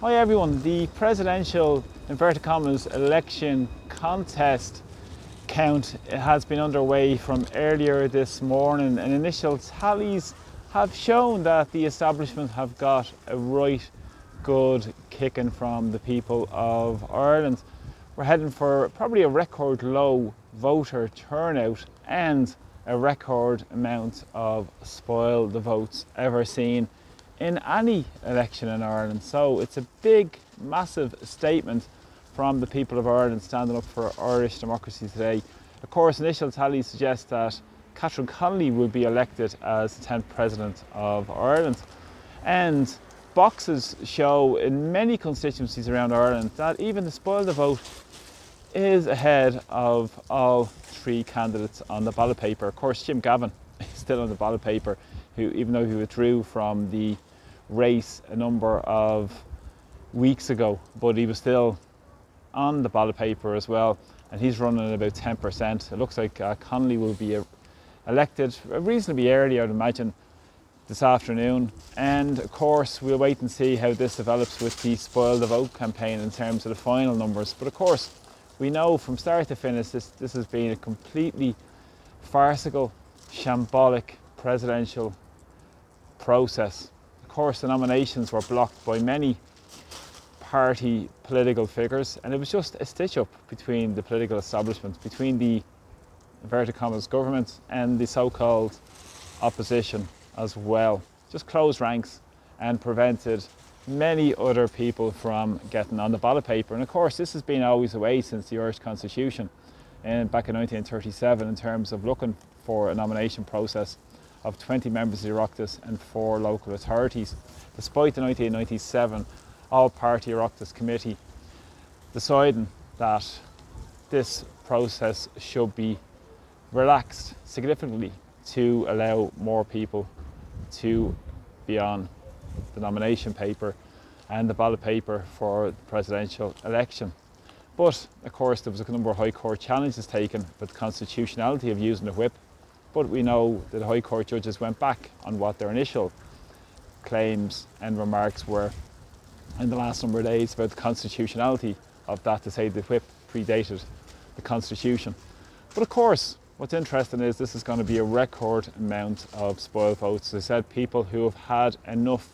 Hi everyone, the presidential inverted commas election contest count has been underway from earlier this morning, and initial tallies have shown that the establishment have got a right good kicking from the people of Ireland. We're heading for probably a record low voter turnout and a record amount of spoil the votes ever seen in any election in Ireland. So it's a big, massive statement from the people of Ireland standing up for Irish democracy today. Of course, initial tallies suggest that Catherine Connolly will be elected as the 10th President of Ireland. And boxes show in many constituencies around Ireland that even the spoil the vote is ahead of all three candidates on the ballot paper. Of course, Jim Gavin is still on the ballot paper, who, even though he withdrew from the race a number of weeks ago, but he was still on the ballot paper as well, and he's running at about 10%. It looks like Connolly will be elected reasonably early, I'd imagine, this afternoon. And of course, we'll wait and see how this develops with the Spoil the Vote campaign in terms of the final numbers. But of course, we know from start to finish this has been a completely farcical, shambolic presidential process. Of course, the nominations were blocked by many party political figures, and it was just a stitch-up between the political establishment, between the inverted commas government and the so-called opposition as well. Just closed ranks and prevented many other people from getting on the ballot paper. And of course, this has been always the way since the Irish Constitution and back in 1937 in terms of looking for a nomination process of 20 members of the Oireachtas and 4 local authorities, despite the 1997 all-party Oireachtas committee deciding that this process should be relaxed significantly to allow more people to be on the nomination paper and the ballot paper for the presidential election. But of course, there was a number of High Court challenges taken with the constitutionality of using the whip. But we know that the High Court judges went back on what their initial claims and remarks were in the last number of days about the constitutionality of that, to say the whip predated the Constitution. But of course, what's interesting is this is going to be a record amount of spoil votes. As I said, people who have had enough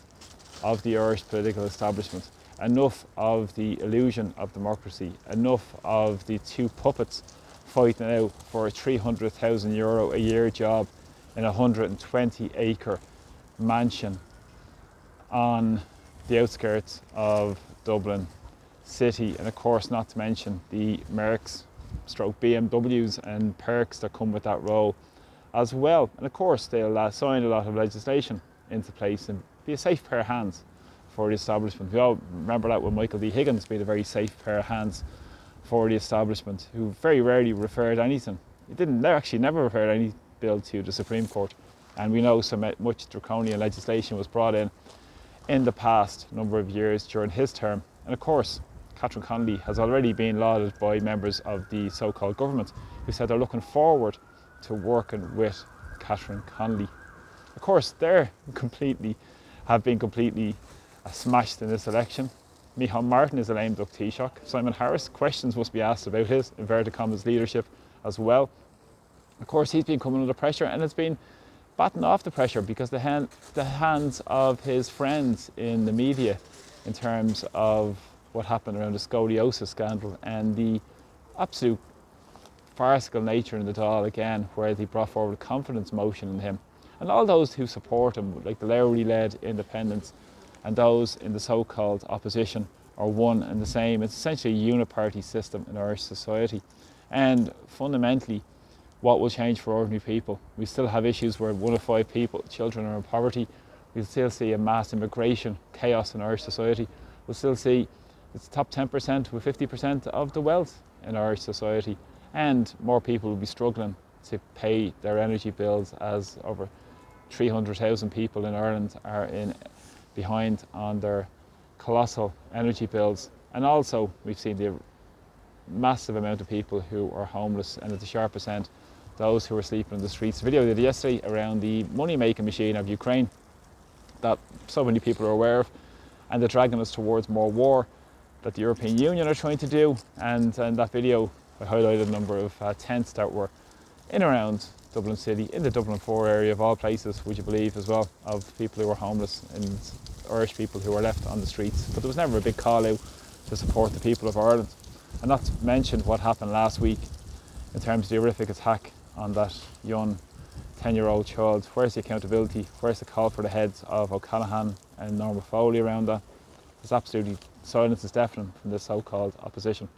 of the Irish political establishment, enough of the illusion of democracy, enough of the two puppets fighting out for a €300,000 a year job in a 120-acre mansion on the outskirts of Dublin city, and of course not to mention the Mercs stroke BMWs and perks that come with that role as well. And of course they'll sign a lot of legislation into place and be a safe pair of hands for the establishment. We all remember that with Michael D. Higgins being a very safe pair of hands for the establishment, who very rarely referred anything. He didn't actually never referred any bill to the Supreme Court, and we know so much draconian legislation was brought in the past number of years during his term. And of course, Catherine Connolly has already been lauded by members of the so-called government, who said they're looking forward to working with Catherine Connolly. Of course, have been completely smashed in this election. Micheál Martin is a lame duck Taoiseach. Simon Harris, questions must be asked about his inverted commas leadership as well. Of course, he's been coming under pressure, and it's been batting off the pressure because the hands of his friends in the media in terms of what happened around the scoliosis scandal and the absolute farcical nature in the Dáil again, where they brought forward a confidence motion in him. And all those who support him, like the Lowry-led independents and those in the so-called opposition, are one and the same. It's essentially a uniparty system in Irish society. And fundamentally, what will change for ordinary people? We still have issues where 1 of 5 children are in poverty. We'll still see a mass immigration chaos in Irish society. We'll still see it's top 10% with 50% of the wealth in Irish society. And more people will be struggling to pay their energy bills, as over 300,000 people in Ireland are behind on their colossal energy bills. And also we've seen the massive amount of people who are homeless, and at the sharpest end, those who are sleeping in the streets. A video I did yesterday around the money-making machine of Ukraine that so many people are aware of, and they're dragging us towards more war that the European Union are trying to do. And in that video I highlighted a number of tents that were in around Dublin City, in the Dublin 4 area of all places, would you believe, as well, of people who were homeless and Irish people who were left on the streets. But there was never a big call out to support the people of Ireland. And not to mention what happened last week in terms of the horrific attack on that young 10-year-old child. Where's the accountability? Where's the call for the heads of O'Callaghan and Norma Foley around that? There's absolutely, silence is deafening from this so-called opposition.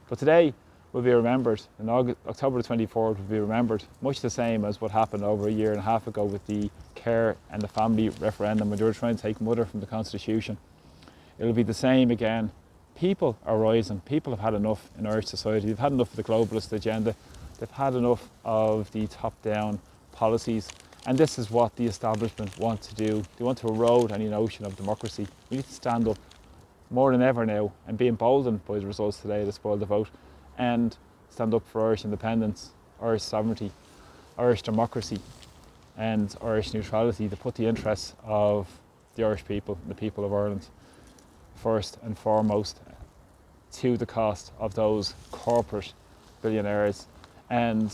But today will be remembered, in October the 24th will be remembered, much the same as what happened over a year and a half ago with the care and the family referendum when they were trying to take mother from the Constitution. It'll be the same again. People are rising. People have had enough in Irish society. They've had enough of the globalist agenda. They've had enough of the top-down policies. And this is what the establishment want to do. They want to erode any notion of democracy. We need to stand up more than ever now and be emboldened by the results today that spoiled the vote, and stand up for Irish independence, Irish sovereignty, Irish democracy and Irish neutrality, to put the interests of the Irish people and the people of Ireland first and foremost, to the cost of those corporate billionaires and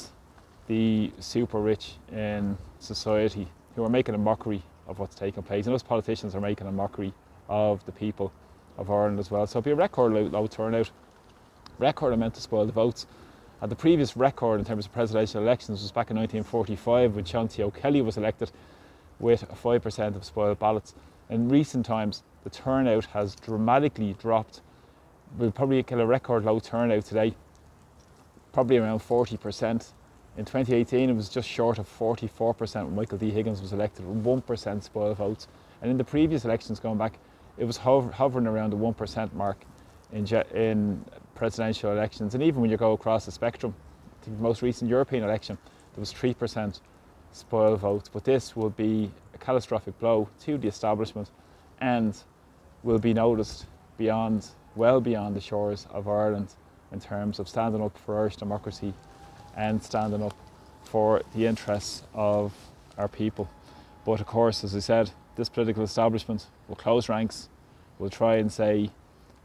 the super rich in society who are making a mockery of what's taking place. And those politicians are making a mockery of the people of Ireland as well. So it'll be a record low turnout, record amount to spoil the votes. The previous record in terms of presidential elections was back in 1945 when Sean T. O'Kelly was elected with 5% of spoiled ballots. In recent times, the turnout has dramatically dropped. We'll probably get a record low turnout today, probably around 40%. In 2018, it was just short of 44% when Michael D. Higgins was elected, with 1% spoiled votes. And in the previous elections going back, it was hovering around the 1% mark in presidential elections. And even when you go across the spectrum, I think the most recent European election, there was 3% spoiled votes. But this will be a catastrophic blow to the establishment and will be noticed well beyond the shores of Ireland in terms of standing up for Irish democracy and standing up for the interests of our people. But of course, as I said, this political establishment will close ranks, will try and say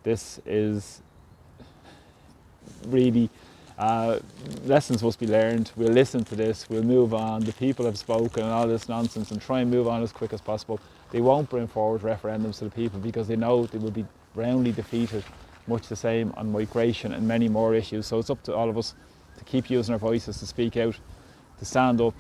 this is really lessons must be learned. We'll listen to this, we'll move on, the people have spoken and all this nonsense, and try and move on as quick as possible. They won't bring forward referendums to the people because they know they will be roundly defeated, much the same on migration and many more issues. So it's up to all of us to keep using our voices, to speak out, to stand up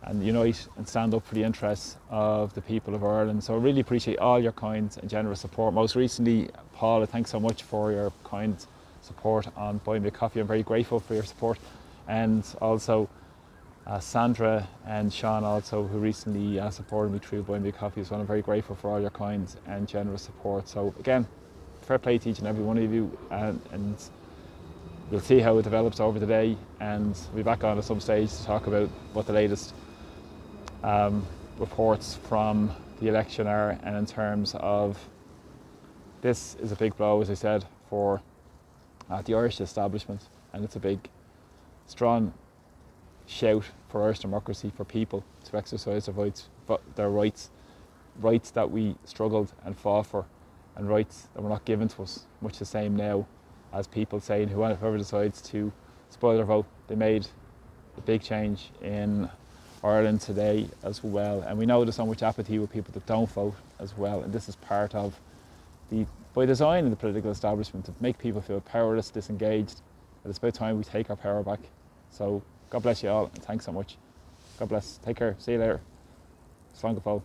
and unite and stand up for the interests of the people of Ireland. So I really appreciate all your kind and generous support. Most recently, Paula, thanks so much for your kind support on buying me a coffee. I'm very grateful for your support. And also Sandra and Sean also, who recently supported me through buying me a coffee as well. I'm very grateful for all your kind and generous support. So again, fair play to each and every one of you, and we'll see how it develops over the day, and we'll be back on at some stage to talk about what the latest reports from the election are. And in terms of, this is a big blow, as I said, for the Irish establishment, and it's a big, strong shout for Irish democracy, for people to exercise their rights that we struggled and fought for, and rights that were not given to us, much the same now as people saying whoever decides to spoil their vote. They made a big change in Ireland today as well, and we know there's so much apathy with people that don't vote as well, and this is part of by design in the political establishment, to make people feel powerless, disengaged. And it's about time we take our power back. So God bless you all, and thanks so much. God bless. Take care. See you later. Slán go fóill.